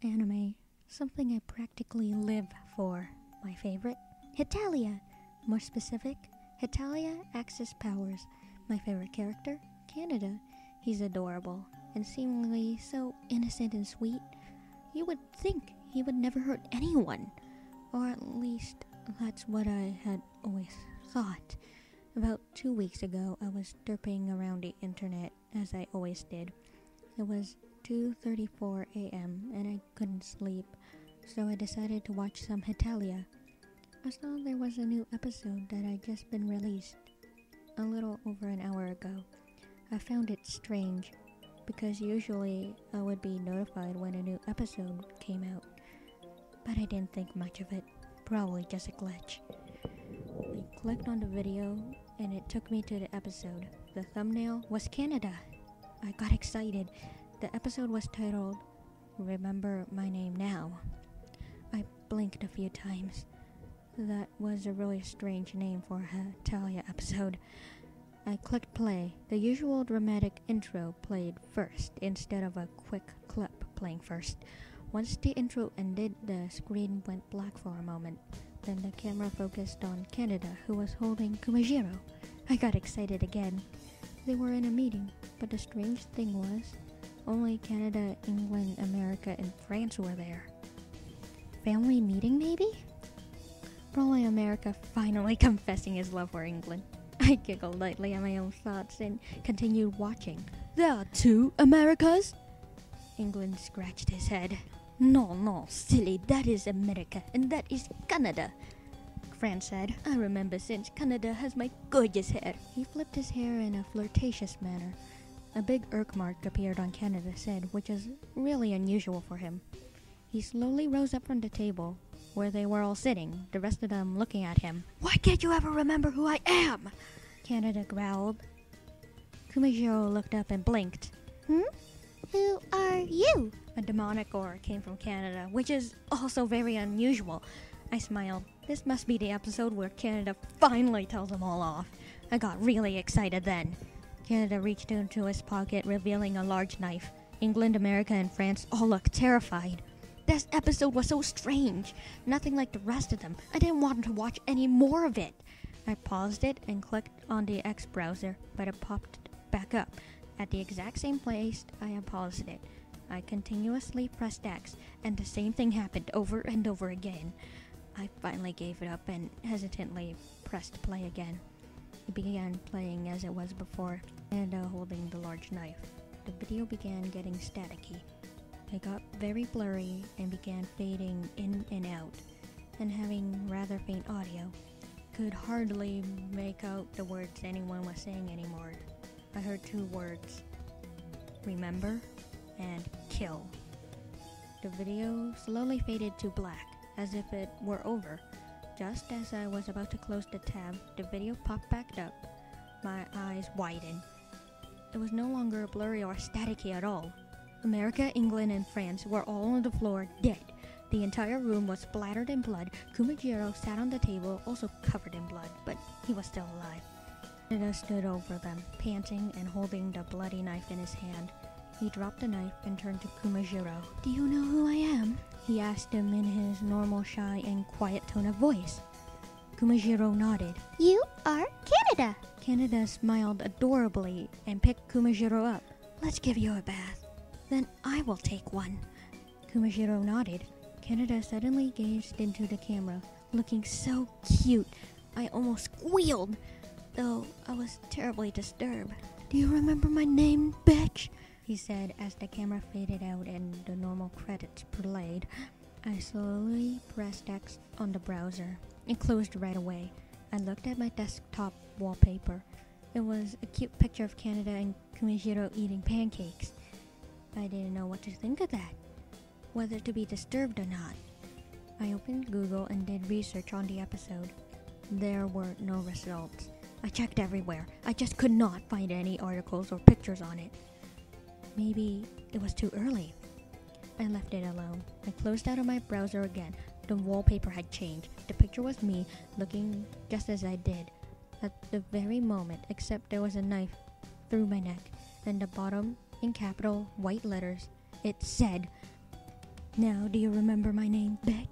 anime, something I practically live for. My favorite? Hetalia. More specific, Hetalia Access Powers. My favorite character? Canada. He's adorable and seemingly so innocent and sweet. You would think he would never hurt anyone. Or at least, that's what I had always thought. About 2 weeks ago, I was derping around the internet, as I always did. It was 2:34 a.m. and I couldn't sleep, so I decided to watch some Hetalia. I saw there was a new episode that had just been released a little over an hour ago. I found it strange, because usually I would be notified when a new episode came out. But I didn't think much of it, probably just a glitch. I clicked on the video and it took me to the episode. The thumbnail was Canada. I got excited. The episode was titled, Remember My Name Now. I blinked a few times. That was a really strange name for a Hetalia episode. I clicked play. The usual dramatic intro played first, instead of a quick clip playing first. Once the intro ended, the screen went black for a moment. Then the camera focused on Canada, who was holding Kumajiro. I got excited again. They were in a meeting, but the strange thing was, only Canada, England, America, and France were there. Family meeting, maybe? Probably America finally confessing his love for England. I giggled lightly at my own thoughts and continued watching. There are 2 Americas? England scratched his head. No, silly, that is America, and that is Canada. France said, I remember since Canada has my gorgeous hair. He flipped his hair in a flirtatious manner. A big irk mark appeared on Canada's head, which is really unusual for him. He slowly rose up from the table, where they were all sitting, the rest of them looking at him. Why can't you ever remember who I am? Canada growled. Kumajiro looked up and blinked. Who are you? A demonic aura came from Canada, which is also very unusual. I smiled. This must be the episode where Canada finally tells them all off. I got really excited then. Canada reached into his pocket, revealing a large knife. England, America, and France all looked terrified. This episode was so strange. Nothing like the rest of them. I didn't want to watch any more of it. I paused it and clicked on the X browser, but it popped back up. At the exact same place I had paused it. I continuously pressed X, and the same thing happened over and over again. I finally gave it up and hesitantly pressed play again. It began playing as it was before, and holding the large knife. The video began getting staticky. It got very blurry and began fading in and out, and having rather faint audio. Could hardly make out the words anyone was saying anymore. I heard 2 words, remember and kill. The video slowly faded to black, as if it were over. Just as I was about to close the tab, the video popped back up. My eyes widened. It was no longer blurry or staticky at all. America, England, and France were all on the floor, dead. The entire room was splattered in blood. Kumajiro sat on the table, also covered in blood, but he was still alive. Canada stood over them, panting and holding the bloody knife in his hand. He dropped the knife and turned to Kumajiro. Do you know who I am? He asked him in his normal shy and quiet tone of voice. Kumajiro nodded. You are Canada. Canada smiled adorably and picked Kumajiro up. Let's give you a bath. Then I will take one. Kumajiro nodded. Canada suddenly gazed into the camera, looking so cute. I almost squealed, though I was terribly disturbed. Do you remember my name, bitch? He said as the camera faded out and the normal credits played. I slowly pressed X on the browser. It closed right away. I looked at my desktop wallpaper. It was a cute picture of Canada and Kumajiro eating pancakes. I didn't know what to think of that, whether to be disturbed or not. I opened Google and did research on the episode. There were no results. I checked everywhere. I just could not find any articles or pictures on it. Maybe it was too early. I left it alone. I closed out of my browser again. The wallpaper had changed. The picture was me, looking just as I did at the very moment, except there was a knife through my neck, and the bottom, in capital white letters, it said, Now, do you remember my name, Beck?